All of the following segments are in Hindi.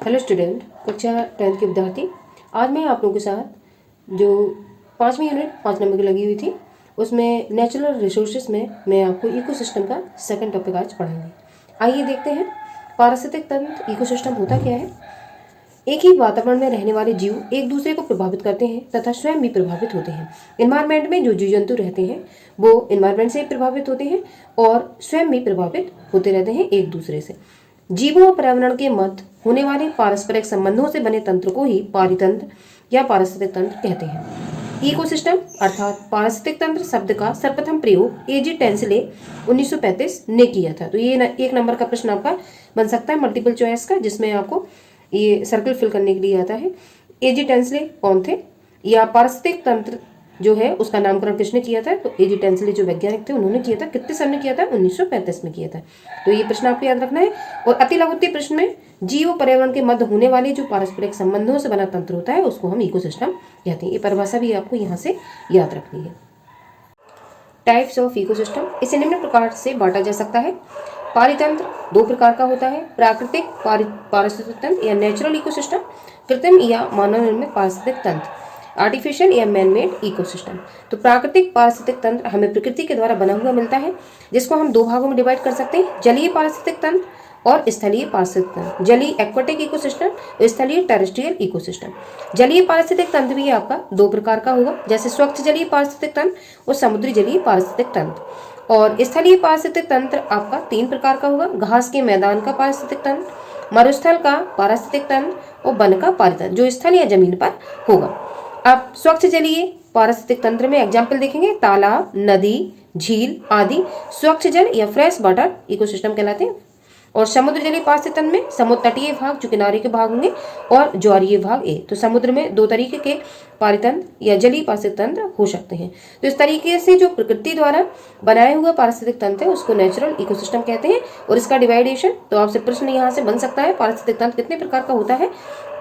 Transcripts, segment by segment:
हेलो स्टूडेंट, कक्षा 10th के विद्यार्थी। आज मैं आप लोगों के साथ जो 5वीं यूनिट 5 नंबर की लगी हुई थी उसमें नेचुरल रिसोर्सेज में मैं आपको इकोसिस्टम का सेकंड टॉपिक आज पढ़ाऊंगी। आइए देखते हैं पारिस्थितिक तंत्र इकोसिस्टम होता क्या है। एक ही वातावरण में रहने वाले जीव एक दूसरे को प्रभावित करते हैं तथा स्वयं भी प्रभावित होते हैं। इन्वायरमेंट में जो जीव जंतु रहते हैं वो इन्वायरमेंट से प्रभावित होते हैं और स्वयं भी प्रभावित होते रहते हैं एक दूसरे से। जीवों और पर्यावरण के मध्य होने वाले पारस्परिक संबंधों से बने तंत्र को ही पारितंत्र या पारिस्थितिक तंत्र कहते हैं। इकोसिस्टम अर्थात पारिस्थितिक तंत्र शब्द का सर्वप्रथम प्रयोग एजी टेंसले 1935 ने किया था। तो ये एक नंबर का प्रश्न आपका बन सकता है मल्टीपल चॉइस का, जिसमें आपको ये सर्कल फिल करने के लिए आता है। एजी टेंसले कौन थे या पारिस्थितिक तंत्र जो है उसका नामकरण किसने किया था? तो एजी टेंसले जो वैज्ञानिक थे उन्होंने किया था। कितने सन में किया था? 1935 में किया था। तो ये प्रश्न आपको याद रखना है। और अति लघुत्तम प्रश्न में जीव पर्यावरण के मध्य होने वाले जो पारस्परिक संबंधों से बना तंत्र होता है उसको हम इकोसिस्टम कहते हैं। ये परिभाषा भी आपको यहाँ से याद रखनी है। टाइप्स ऑफ इकोसिस्टम, इसे निम्न प्रकार से बांटा जा सकता है। पारितंत्र दो प्रकार का होता है, प्राकृतिक पारिस्थितिक तंत्र या नेचुरल इकोसिस्टम, कृत्रिम या मानव निर्मित पारिस्थितिक तंत्र, आर्टिफिशियल या मैन मेड इकोसिस्टम। तो प्राकृतिक पारिस्थितिक तंत्र हमें प्रकृति के द्वारा बना हुआ मिलता है, जिसको हम दो भागों में डिवाइड कर सकते हैं, जलीय पारिस्थितिक तंत्र और स्थलीय पारिस्थितिक तंत्र। जलीय एक्वाटिक इकोसिस्टम, स्थलीय टेरेस्ट्रियल इकोसिस्टम। जलीय पारिस्थितिक तंत्र भी आपका दो प्रकार का होगा, जैसे स्वच्छ जलीय पारिस्थितिक तंत्र और समुद्री जलीय पारिस्थितिक तंत्र। और स्थलीय पारिस्थितिक तंत्र आपका तीन प्रकार का होगा, घास के मैदान का पारिस्थितिक तंत्र, मरुस्थल का पारिस्थितिक तंत्र और वन का पारितंत्र जो स्थल या जमीन पर होगा। अब स्वच्छ जलीय पारिस्थितिक तंत्र में एग्जाम्पल देखेंगे, तालाब, नदी, झील आदि स्वच्छ जल या फ्रेश वाटर इकोसिस्टम कहलाते हैं। और समुद्र जलीय पारिस्थितिक तंत्र में समुद्र तटीय भाग जो किनारे के भाग होंगे और ज्वारीय भाग ए। तो समुद्र में दो तरीके के पारितंत्र या जलीय पारिस्थितिक तंत्र हो सकते हैं। तो इस तरीके से जो प्रकृति द्वारा बनाया हुआ पारिस्थितिक तंत्र है उसको नेचुरल इकोसिस्टम कहते हैं। और इसका डिवाइडेशन, तो आपसे प्रश्न यहाँ से बन सकता है पारिस्थितिक तंत्र कितने प्रकार का होता है,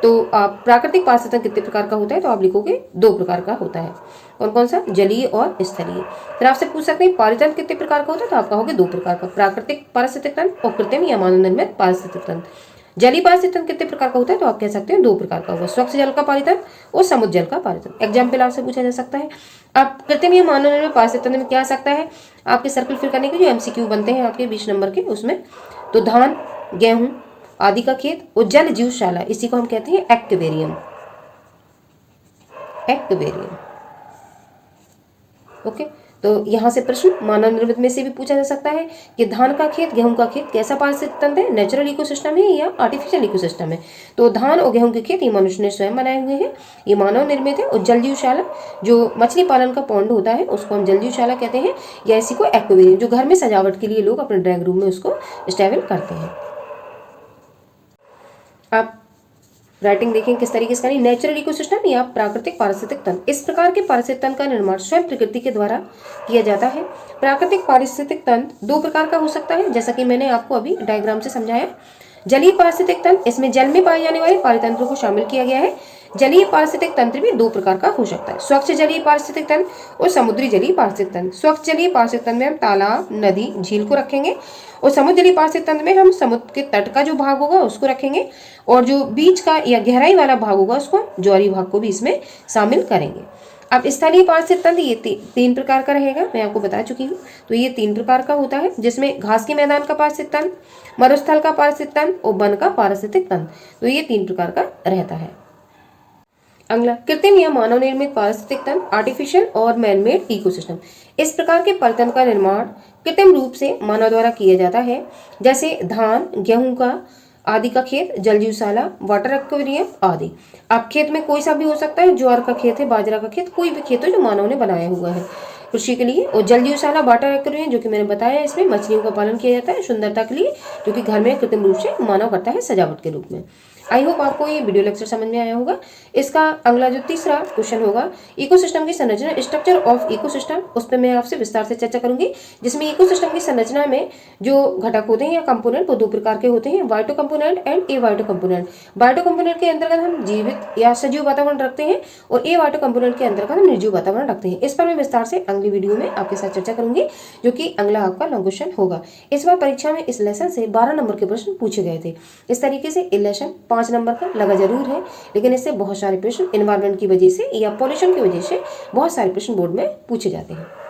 तो आप प्राकृतिक पारिस्थितिक तंत्र कितने प्रकार का होता है, तो आप लिखोगे दो प्रकार का होता है। कौन कौन सा? जलीय और स्थलीय। फिर आपसे पूछ सकते हैं पारितंत्र कितने प्रकार का होता है, तो आप कहोगे दो प्रकार का, प्राकृतिक पारिस्थितिक तंत्र और कृत्रिम या मानव निर्मित पारिस्थितिक तंत्र। जलीय पारिस्थितिक तंत्र कितने प्रकार का होता है, तो आप कह सकते हैं दो प्रकार का होगा, स्वच्छ जल का पारितंत्र और समुद्र जल का पारितंत्र। एग्जाम्पल आपसे पूछा जा सकता है। अब कृत्रिम या मानव निर्मित पारिस्थितिक तंत्र में क्या आ सकता है, आपके सर्कल फिल करने के जो MCQ बनते हैं आपके 20 नंबर के उसमें, तो धान, गेहूं आदि का खेत और जल जीवशाला, इसी को हम कहते हैं एक्वेरियम। Aquarium okay. तो यहाँ से प्रश्न मानव निर्मित में से भी पूछा जा सकता है कि धान का खेत, गेहूं का खेत कैसा पारिस्थितिक तंत्र है, नेचुरल इकोसिस्टम है या आर्टिफिशियल इकोसिस्टम है। तो धान और गेहूं के खेत ये मनुष्य ने स्वयं बनाए हुए हैं, ये मानव निर्मित है। और जल जीवशाला जो मछली पालन का पॉन्ड होता है उसको हम जल जीवशाला कहते हैं, या इसी को एक्वेरियम जो घर में सजावट के लिए लोग अपने ड्राइंग रूम में उसको स्टेबल करते हैं। आप राइटिंग देखें किस तरीके से करनी, नेचुरल इकोसिस्टम या प्राकृतिक पारिस्थितिक तंत्र। इस प्रकार के पारिस्थितिक तंत्र का निर्माण स्वयं प्रकृति के द्वारा किया जाता है। प्राकृतिक पारिस्थितिक तंत्र दो प्रकार का हो सकता है, जैसा कि मैंने आपको अभी डायग्राम से समझाया। जलीय पारिस्थितिक तंत्र, इसमें जल में पाए जाने वाले पारितंत्रों को शामिल किया गया है। जलीय पारिस्थितिक तंत्र भी दो प्रकार का हो सकता है, स्वच्छ जलीय पारिस्थितिक तंत्र और समुद्री जलीय पारिस्थितिक तंत्र। स्वच्छ जलीय पारिस्थितिक तंत्र में हम तालाब, नदी, झील को रखेंगे और समुद्र जलीय पारिस्थितिक तंत्र में हम समुद्र के तट का जो भाग होगा उसको रखेंगे और जो बीच का या गहराई वाला भाग होगा उसको, ज्वारीय भाग को भी इसमें शामिल करेंगे। अब स्थलीय पारिस्थितिक तंत्र ये तीन प्रकार का रहेगा, मैं आपको बता चुकी हूँ। तो ये तीन प्रकार का होता है, जिसमें घास के मैदान का पारिस्थितिक तंत्र, मरुस्थल का पारिस्थितिक तंत्र और वन का पारिस्थितिक तंत्र। तो ये तीन प्रकार का रहता है। अगला कृत्रिम या मानव निर्मित पारिस्थितिक तंत्र, आर्टिफिशियल और मैनमेड इकोसिस्टम। इस प्रकार के पारितंत्र का निर्माण कृत्रिम रूप से मानव द्वारा किया जाता है, जैसे धान, गेहूं का आदि का खेत, जल जीवशाला, वाटर एक्वेरियम आदि। अब खेत में कोई सा भी हो सकता है, ज्वार का खेत है, बाजरा का खेत, कोई भी खेत हो जो मानव ने बनाया हुआ है कृषि के लिए। और जल जीवशाला, वाटर एक्वेरियम जो कि मैंने बताया, इसमें मछलियों का पालन किया जाता है सुंदरता के लिए, जो कि घर में कृत्रिम रूप से मानव करता है सजावट के रूप में। आई होप आपको ये वीडियो लेक्चर समझ में आया होगा। इसका अगला जो तीसरा क्वेश्चन होगा, इकोसिस्टम की संरचना, स्ट्रक्चर ऑफ इकोसिस्टम, उस पर मैं आपसे विस्तार से चर्चा करूंगी, जिसमें इकोसिस्टम की संरचना में जो घटक होते हैं या कंपोनेंट वो दो प्रकार के होते हैं, वाइटो component and A वाइटो component. वाइटो component के अंतर्गत हम जीवित या सजीव वातावरण रखते हैं और ए वाइटो कंपोनेंट के अंतर्गत हम निर्जीव वातावरण रखते हैं। इस पर मैं विस्तार से अगले अगली वीडियो में आपके साथ चर्चा करूंगी, जो कि अगला आपका लॉन्ग क्वेश्चन होगा। इस बार परीक्षा में इस लेसन से 12 नंबर के प्रश्न पूछे गए थे। इस तरीके से ये लेसन 5 नंबर का लगा जरूर है, लेकिन इससे बहुत सारे प्रश्न इन्वायरमेंट की वजह से या पॉल्यूशन की वजह से बहुत सारे प्रश्न बोर्ड में पूछे जाते हैं।